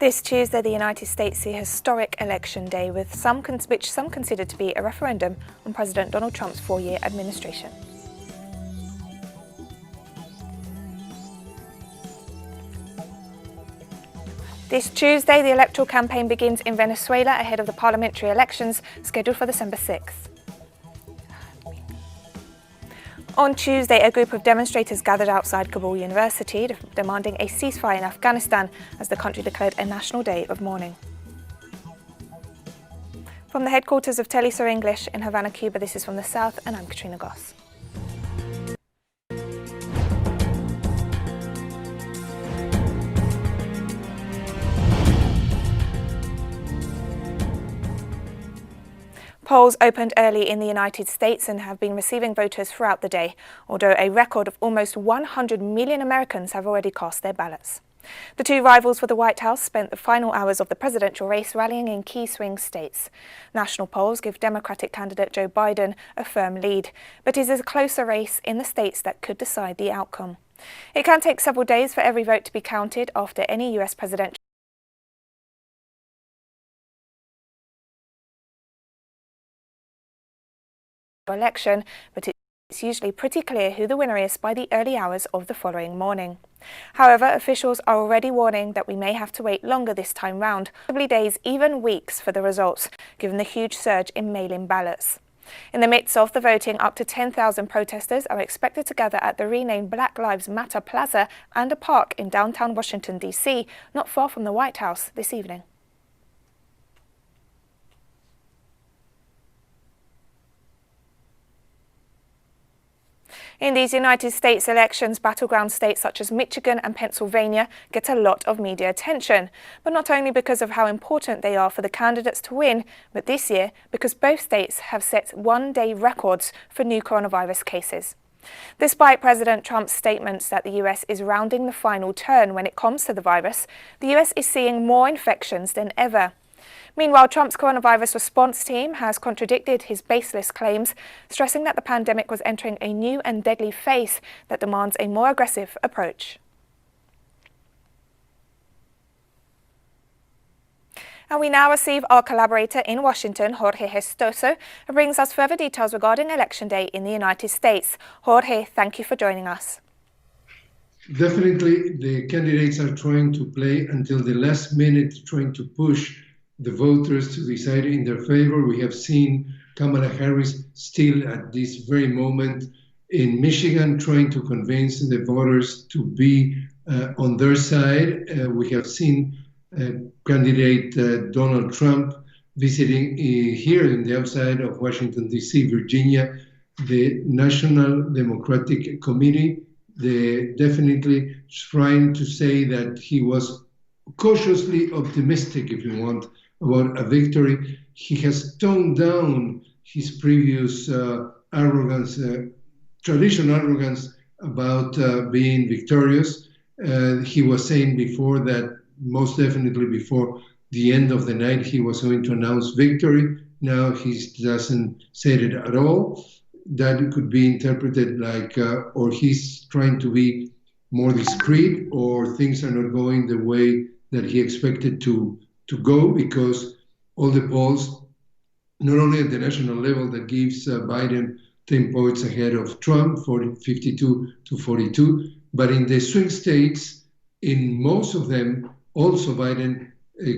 This Tuesday, the United States see a historic election day, with which some consider to be a referendum on President Donald Trump's four-year administration. This Tuesday, the electoral campaign begins in Venezuela ahead of the parliamentary elections scheduled for December 6th. On Tuesday, a group of demonstrators gathered outside Kabul University demanding a ceasefire in Afghanistan as the country declared a National Day of Mourning. From the headquarters of TeleSUR English in Havana, Cuba, this is From the South, and I'm Katrina Goss. Polls opened early in the United States and have been receiving voters throughout the day, although a record of almost 100 million Americans have already cast their ballots. The two rivals for the White House spent the final hours of the presidential race rallying in key swing states. National polls give Democratic candidate Joe Biden a firm lead, but it is a closer race in the states that could decide the outcome. It can take several days for every vote to be counted after any US presidential election, but it's usually pretty clear who the winner is by the early hours of the following morning. However, officials are already warning that we may have to wait longer this time round, possibly days, even weeks, for the results, given the huge surge in mail-in ballots. In the midst of the voting, up to 10,000 protesters are expected to gather at the renamed Black Lives Matter Plaza and a park in downtown Washington, D.C., not far from the White House, this evening. In these United States elections, battleground states such as Michigan and Pennsylvania get a lot of media attention, but not only because of how important they are for the candidates to win, but this year because both states have set one-day records for new coronavirus cases. Despite President Trump's statements that the US is rounding the final turn when it comes to the virus, the US is seeing more infections than ever. Meanwhile, Trump's coronavirus response team has contradicted his baseless claims, stressing that the pandemic was entering a new and deadly phase that demands a more aggressive approach. And we now receive our collaborator in Washington, Jorge Gestoso, who brings us further details regarding Election Day in the United States. Jorge, thank you for joining us. Definitely, the candidates are trying to play until the last minute, trying to push the voters to decide in their favor. We have seen Kamala Harris still at this very moment in Michigan trying to convince the voters to be on their side. We have seen candidate Donald Trump visiting here in the outside of Washington, D.C., Virginia, the National Democratic Committee. They definitely trying to say that he was cautiously optimistic, if you want, about a victory. He has toned down his previous arrogance, traditional arrogance about being victorious. He was saying before that most definitely before the end of the night he was going to announce victory. Now he doesn't say it at all. That could be interpreted like, or he's trying to be more discreet, or things are not going the way that he expected to go, because all the polls, not only at the national level, that gives Biden 10 points ahead of Trump, 52 to 42, but in the swing states, in most of them, also Biden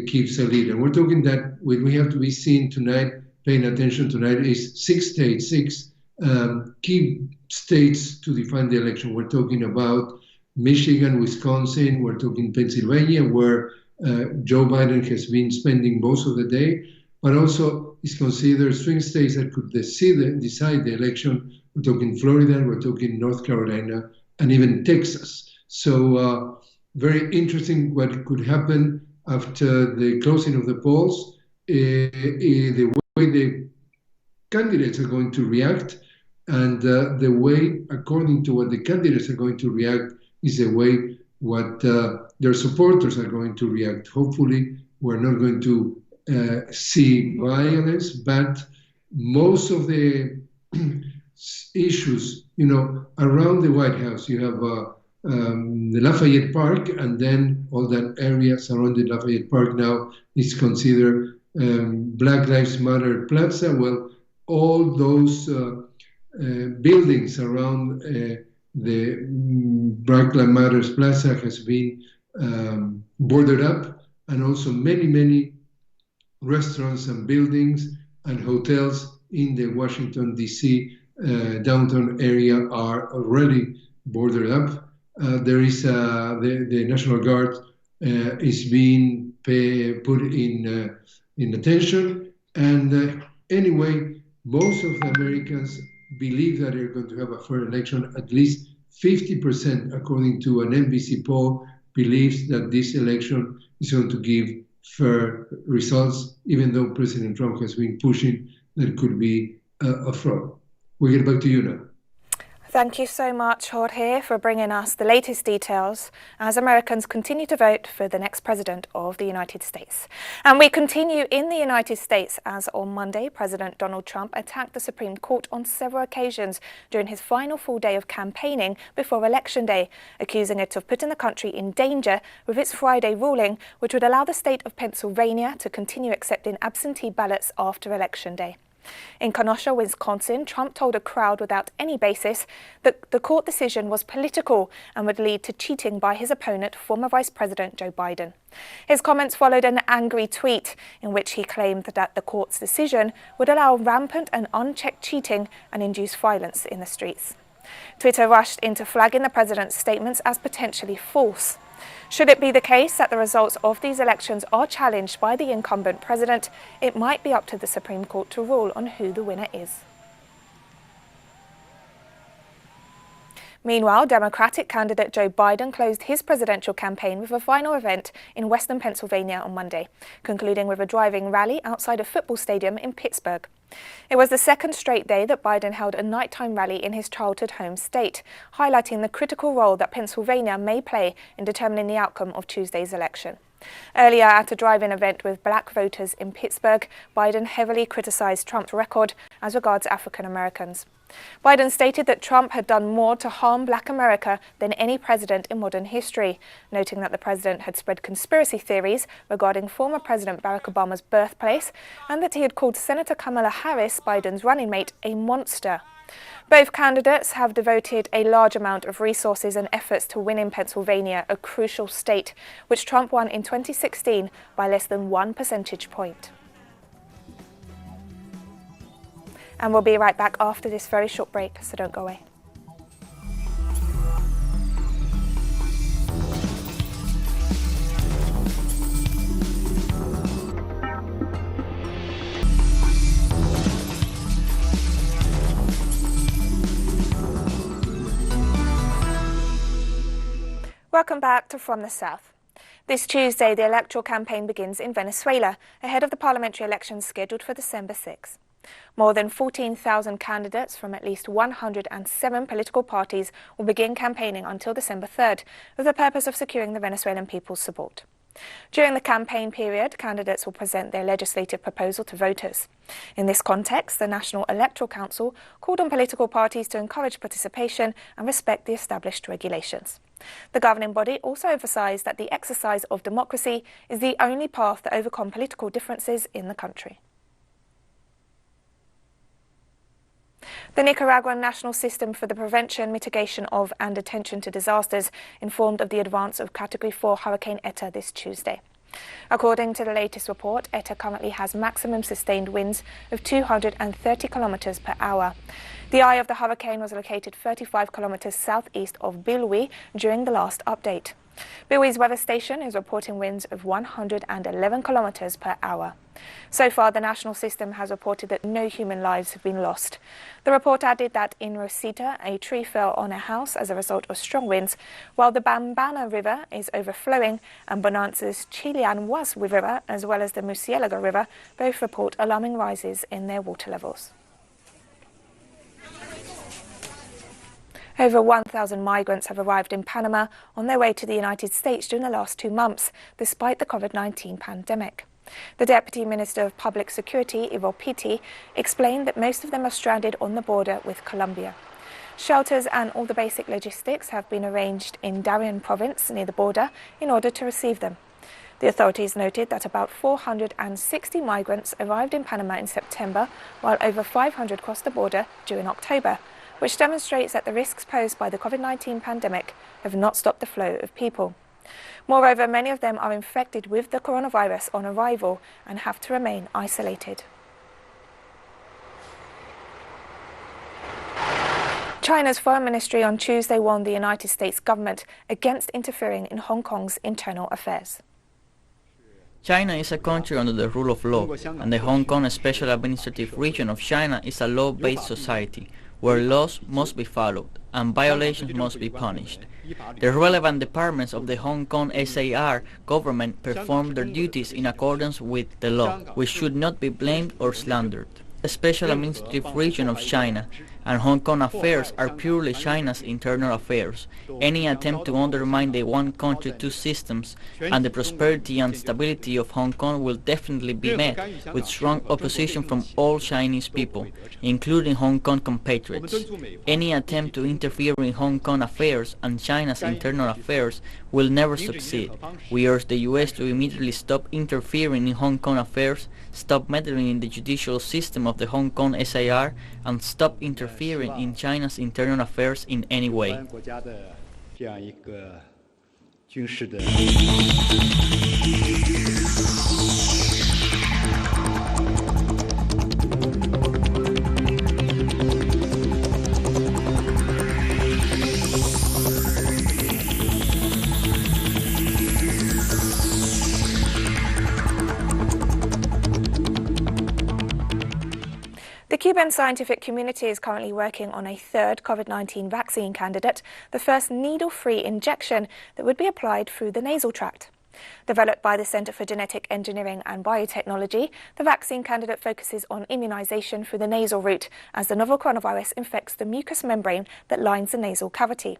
keeps a lead. And we're talking that what we have to be seen tonight, paying attention tonight, is six key states to define the election. We're talking about Michigan, Wisconsin, we're talking Pennsylvania, where Joe Biden has been spending most of the day, but also is considered swing states that could decide the election. We're talking Florida, we're talking North Carolina, and even Texas. So very interesting what could happen after the closing of the polls, the way the candidates are going to react, and the way, according to what the candidates are going to react, is the way what their supporters are going to react. Hopefully, we're not going to see violence, but most of the issues, around the White House, you have the Lafayette Park, and then all that area surrounding Lafayette Park now is considered Black Lives Matter Plaza. Well, all those buildings around the Black Lives Matter Plaza has been boarded up, and also many restaurants and buildings and hotels in the Washington, D.C. Downtown area are already boarded up. There is the National Guard is being put in attention, and anyway, most of the Americans believe that they're going to have a fair election. At least 50%, according to an NBC poll, believes that this election is going to give fair results, even though President Trump has been pushing that it could be a fraud. We'll get back to you now. Thank you so much, Jorge, for bringing us the latest details as Americans continue to vote for the next president of the United States. And we continue in the United States as on Monday, President Donald Trump attacked the Supreme Court on several occasions during his final full day of campaigning before Election Day, accusing it of putting the country in danger with its Friday ruling, which would allow the state of Pennsylvania to continue accepting absentee ballots after Election Day. In Kenosha, Wisconsin, Trump told a crowd without any basis that the court decision was political and would lead to cheating by his opponent, former Vice President Joe Biden. His comments followed an angry tweet in which he claimed that the court's decision would allow rampant and unchecked cheating and induce violence in the streets. Twitter rushed into flagging the president's statements as potentially false. Should it be the case that the results of these elections are challenged by the incumbent president, it might be up to the Supreme Court to rule on who the winner is. Meanwhile, Democratic candidate Joe Biden closed his presidential campaign with a final event in western Pennsylvania on Monday, concluding with a driving rally outside a football stadium in Pittsburgh. It was the second straight day that Biden held a nighttime rally in his childhood home state, highlighting the critical role that Pennsylvania may play in determining the outcome of Tuesday's election. Earlier, at a drive-in event with black voters in Pittsburgh, Biden heavily criticized Trump's record as regards African Americans. Biden stated that Trump had done more to harm Black America than any president in modern history, noting that the president had spread conspiracy theories regarding former President Barack Obama's birthplace and that he had called Senator Kamala Harris, Biden's running mate, a monster. Both candidates have devoted a large amount of resources and efforts to win in Pennsylvania, a crucial state, which Trump won in 2016 by less than 1 percentage point. And we'll be right back after this very short break, so don't go away. Welcome back to From the South. This Tuesday, the electoral campaign begins in Venezuela, ahead of the parliamentary elections scheduled for December 6. More than 14,000 candidates from at least 107 political parties will begin campaigning until December 3rd, with the purpose of securing the Venezuelan people's support. During the campaign period, candidates will present their legislative proposal to voters. In this context, the National Electoral Council called on political parties to encourage participation and respect the established regulations. The governing body also emphasised that the exercise of democracy is the only path to overcome political differences in the country. The Nicaraguan National System for the Prevention, Mitigation of and Attention to Disasters informed of the advance of Category 4 Hurricane Eta this Tuesday. According to the latest report, Eta currently has maximum sustained winds of 230 kilometers per hour. The eye of the hurricane was located 35 kilometers southeast of Bilwi during the last update. Bilwi's weather station is reporting winds of 111 kilometers per hour. So far, the national system has reported that no human lives have been lost. The report added that in Rosita, a tree fell on a house as a result of strong winds, while the Bambana River is overflowing and Bonanza's Chilian-Was River, as well as the Murcielago River, both report alarming rises in their water levels. Over 1,000 migrants have arrived in Panama on their way to the United States during the last 2 months, despite the COVID-19 pandemic. The Deputy Minister of Public Security, Ivo Pitti, explained that most of them are stranded on the border with Colombia. Shelters and all the basic logistics have been arranged in Darien province near the border in order to receive them. The authorities noted that about 460 migrants arrived in Panama in September, while over 500 crossed the border during October, which demonstrates that the risks posed by the COVID-19 pandemic have not stopped the flow of people. Moreover, many of them are infected with the coronavirus on arrival and have to remain isolated. China's foreign ministry on Tuesday warned the United States government against interfering in Hong Kong's internal affairs. China is a country under the rule of law, and the Hong Kong Special Administrative Region of China is a law-based society, where laws must be followed and violations must be punished. The relevant departments of the Hong Kong SAR government perform their duties in accordance with the law, which should not be blamed or slandered. The Special Administrative Region of China and Hong Kong affairs are purely China's internal affairs. Any attempt to undermine the one country, two systems and the prosperity and stability of Hong Kong will definitely be met with strong opposition from all Chinese people, including Hong Kong compatriots. Any attempt to interfere in Hong Kong affairs and China's internal affairs will never succeed. We urge the US to immediately stop interfering in Hong Kong affairs, stop meddling in the judicial system of the Hong Kong SAR, and stop interfering in China's internal affairs in any way. The Cuban scientific community is currently working on a third COVID-19 vaccine candidate, the first needle-free injection that would be applied through the nasal tract. Developed by the Center for Genetic Engineering and Biotechnology, the vaccine candidate focuses on immunization through the nasal route as the novel coronavirus infects the mucous membrane that lines the nasal cavity.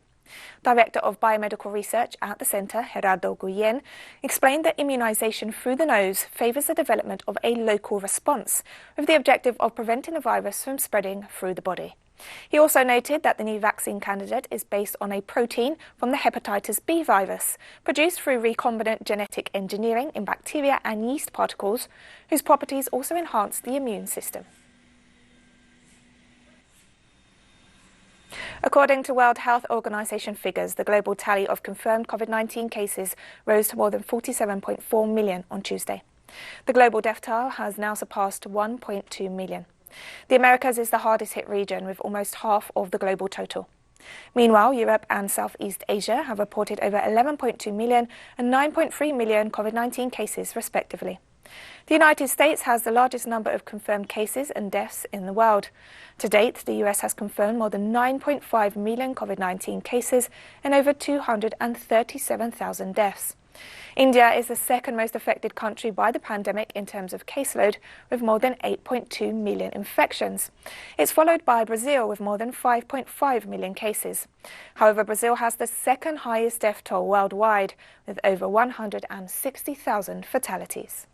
Director of Biomedical Research at the Center, Gerardo Guillen, explained that immunization through the nose favors the development of a local response, with the objective of preventing the virus from spreading through the body. He also noted that the new vaccine candidate is based on a protein from the hepatitis B virus, produced through recombinant genetic engineering in bacteria and yeast particles, whose properties also enhance the immune system. According to World Health Organization figures, the global tally of confirmed COVID-19 cases rose to more than 47.4 million on Tuesday. The global death toll has now surpassed 1.2 million. The Americas is the hardest hit region, with almost half of the global total. Meanwhile, Europe and Southeast Asia have reported over 11.2 million and 9.3 million COVID-19 cases, respectively. The United States has the largest number of confirmed cases and deaths in the world. To date, the US has confirmed more than 9.5 million COVID-19 cases and over 237,000 deaths. India is the second most affected country by the pandemic in terms of caseload, with more than 8.2 million infections. It's followed by Brazil with more than 5.5 million cases. However, Brazil has the second highest death toll worldwide, with over 160,000 fatalities.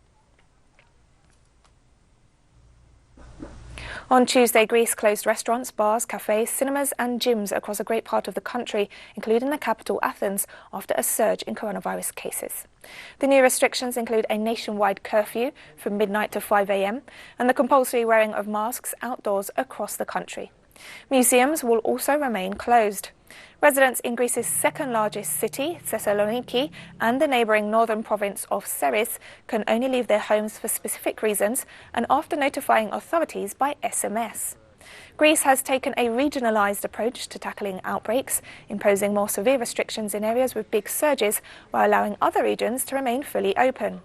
On Tuesday, Greece closed restaurants, bars, cafes, cinemas and gyms across a great part of the country, including the capital Athens, after a surge in coronavirus cases. The new restrictions include a nationwide curfew from midnight to 5 a.m. and the compulsory wearing of masks outdoors across the country. Museums will also remain closed. Residents in Greece's second largest city, Thessaloniki, and the neighbouring northern province of Seris can only leave their homes for specific reasons and after notifying authorities by SMS. Greece has taken a regionalised approach to tackling outbreaks, imposing more severe restrictions in areas with big surges while allowing other regions to remain fully open.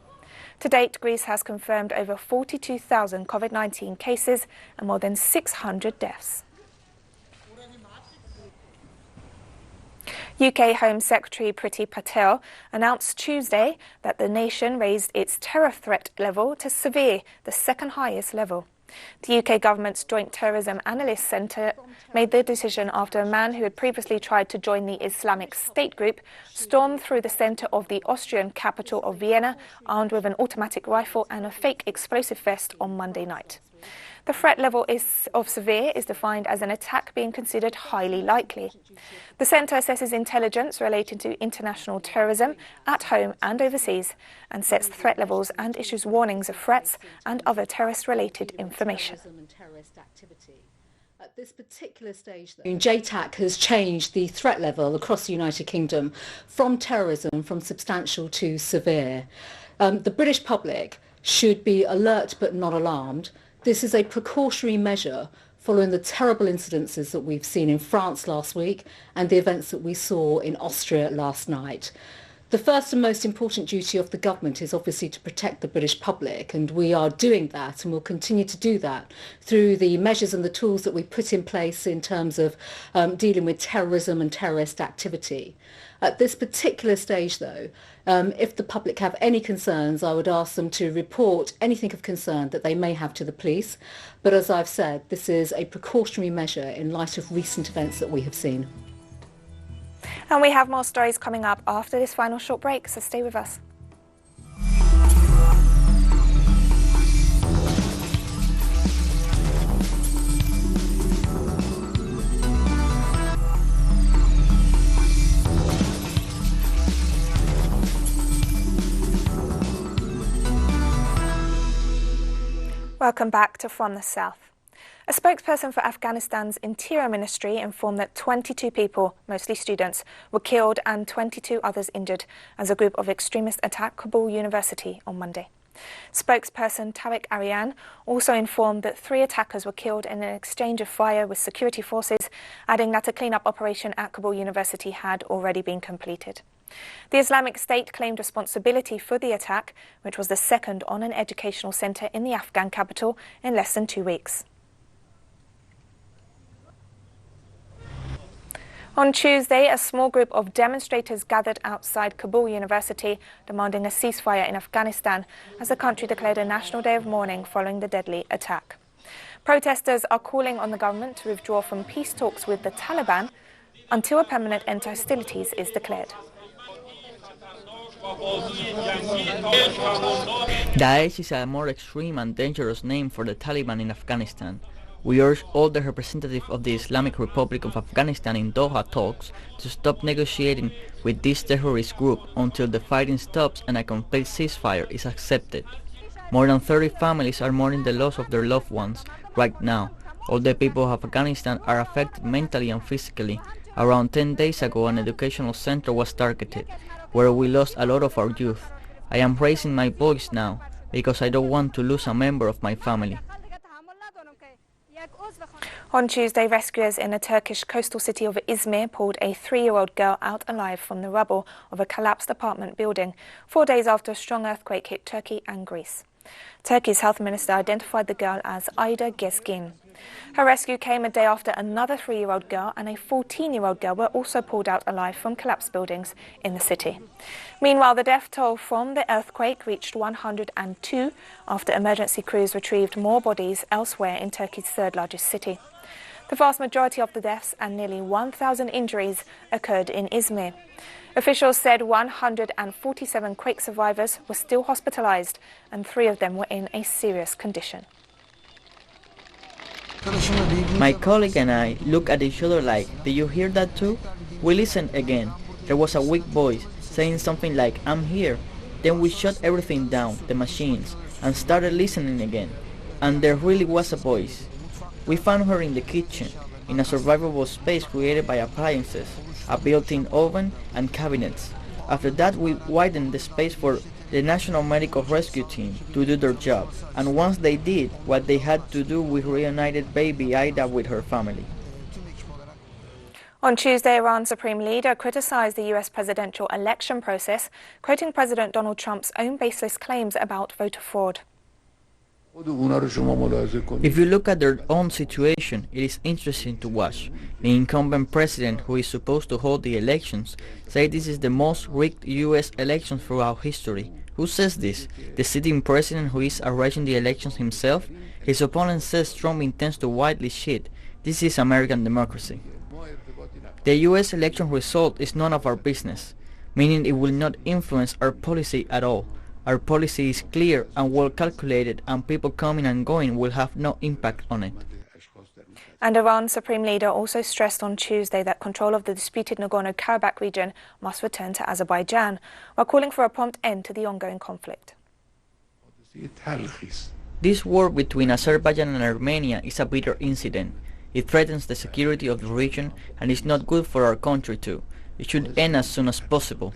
To date, Greece has confirmed over 42,000 COVID-19 cases and more than 600 deaths. UK Home Secretary Priti Patel announced Tuesday that the nation raised its terror threat level to severe, the second highest level. The UK government's Joint Terrorism Analyst Centre made the decision after a man who had previously tried to join the Islamic State group stormed through the centre of the Austrian capital of Vienna, armed with an automatic rifle and a fake explosive vest on Monday night. The threat level of severe is defined as an attack being considered highly likely. The centre assesses intelligence related to international terrorism at home and overseas and sets threat levels and issues warnings of threats and other terrorist-related information. At this particular stage, though, JTAC has changed the threat level across the United Kingdom from terrorism from substantial to severe. The British public should be alert but not alarmed. This is a precautionary measure following the terrible incidences that we've seen in France last week and the events that we saw in Austria last night. The first and most important duty of the government is obviously to protect the British public, and we are doing that and will continue to do that through the measures and the tools that we put in place in terms of dealing with terrorism and terrorist activity. At this particular stage, though, if the public have any concerns, I would ask them to report anything of concern that they may have to the police. But as I've said, this is a precautionary measure in light of recent events that we have seen. And we have more stories coming up after this final short break, so stay with us. Welcome back to From the South. A spokesperson for Afghanistan's Interior Ministry informed that 22 people, mostly students, were killed and 22 others injured as a group of extremists attacked Kabul University on Monday. Spokesperson Tariq Aryan also informed that 3 attackers were killed in an exchange of fire with security forces, adding that a clean-up operation at Kabul University had already been completed. The Islamic State claimed responsibility for the attack, which was the second on an educational centre in the Afghan capital in less than 2 weeks. On Tuesday, a small group of demonstrators gathered outside Kabul University demanding a ceasefire in Afghanistan as the country declared a National Day of Mourning following the deadly attack. Protesters are calling on the government to withdraw from peace talks with the Taliban until a permanent end to hostilities is declared. Daesh is a more extreme and dangerous name for the Taliban in Afghanistan. We urge all the representatives of the Islamic Republic of Afghanistan in Doha talks to stop negotiating with this terrorist group until the fighting stops and a complete ceasefire is accepted. More than 30 families are mourning the loss of their loved ones right now. All the people of Afghanistan are affected mentally and physically. Around 10 days ago, an educational center was targeted, where we lost a lot of our youth. I am raising my voice now because I don't want to lose a member of my family. On Tuesday, rescuers in the Turkish coastal city of Izmir pulled a 3-year-old girl out alive from the rubble of a collapsed apartment building 4 days after a strong earthquake hit Turkey and Greece. Turkey's health minister identified the girl as Ida Gezgin. Her rescue came a day after another 3-year-old girl and a 14-year-old girl were also pulled out alive from collapsed buildings in the city. Meanwhile, the death toll from the earthquake reached 102 after emergency crews retrieved more bodies elsewhere in Turkey's third-largest city. The vast majority of the deaths and nearly 1,000 injuries occurred in Izmir. Officials said 147 quake survivors were still hospitalized and 3 of them were in a serious condition. My colleague and I look at each other like, "Did you hear that too?" We listened again. There was a weak voice saying something like, "I'm here." Then we shut everything down, the machines, and started listening again. And there really was a voice. We found her in the kitchen, in a survivable space created by appliances, a built-in oven and cabinets. After that, we widened the space for the National Medical Rescue Team to do their job. And once they did what they had to do, we reunited baby Ida with her family. On Tuesday, Iran's supreme leader criticized the US presidential election process, quoting President Donald Trump's own baseless claims about voter fraud. If you look at their own situation, it is interesting to watch. The incumbent president, who is supposed to hold the elections, says this is the most rigged US election throughout history. Who says this? The sitting president, who is arranging the elections himself? His opponent says Trump intends to widely cheat. This is American democracy. The US election result is none of our business, meaning it will not influence our policy at all. Our policy is clear and well calculated, and people coming and going will have no impact on it. And Iran's Supreme Leader also stressed on Tuesday that control of the disputed Nagorno-Karabakh region must return to Azerbaijan, while calling for a prompt end to the ongoing conflict. This war between Azerbaijan and Armenia is a bitter incident. It threatens the security of the region and is not good for our country too. It should end as soon as possible.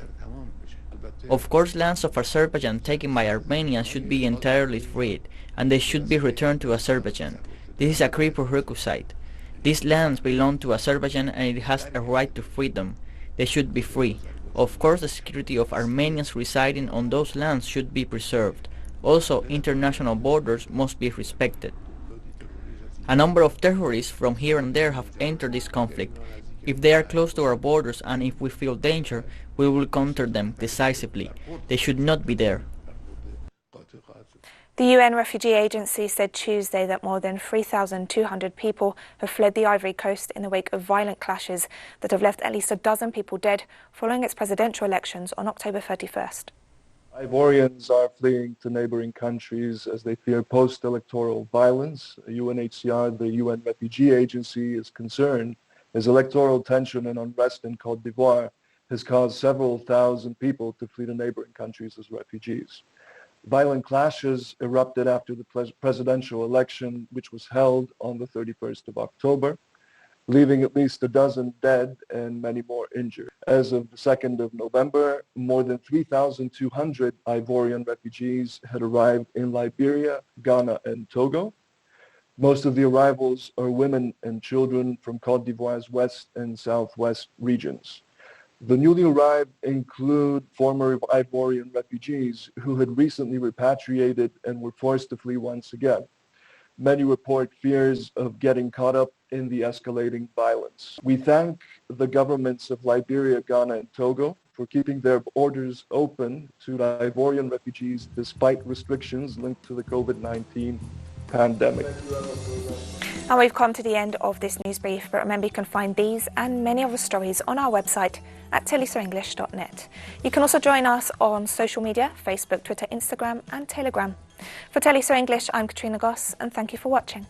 Of course, lands of Azerbaijan taken by Armenia should be entirely freed, and they should be returned to Azerbaijan. This is a key prerequisite. These lands belong to Azerbaijan and it has a right to free them. They should be free. Of course, the security of Armenians residing on those lands should be preserved. Also, international borders must be respected. A number of terrorists from here and there have entered this conflict. If they are close to our borders and if we feel danger, we will counter them decisively. They should not be there. The UN Refugee Agency said Tuesday that more than 3,200 people have fled the Ivory Coast in the wake of violent clashes that have left at least a dozen people dead following its presidential elections on October 31st. Ivorians are fleeing to neighboring countries as they fear post-electoral violence. UNHCR, the UN Refugee Agency, is concerned as electoral tension and unrest in Côte d'Ivoire has caused several thousand people to flee to neighboring countries as refugees. Violent clashes erupted after the presidential election, which was held on the 31st of October, leaving at least a dozen dead and many more injured. As of the 2nd of November, more than 3,200 Ivorian refugees had arrived in Liberia, Ghana, and Togo. Most of the arrivals are women and children from Côte d'Ivoire's west and southwest regions. The newly arrived include former Ivorian refugees who had recently repatriated and were forced to flee once again. Many report fears of getting caught up in the escalating violence. We thank the governments of Liberia, Ghana, and Togo for keeping their borders open to the Ivorian refugees despite restrictions linked to the COVID-19 pandemic. And we've come to the end of this news brief, but remember you can find these and many other stories on our website at telesurenglish.net. You can also join us on social media, Facebook, Twitter, Instagram and Telegram. For TeleSUR English, I'm Katrina Goss and thank you for watching.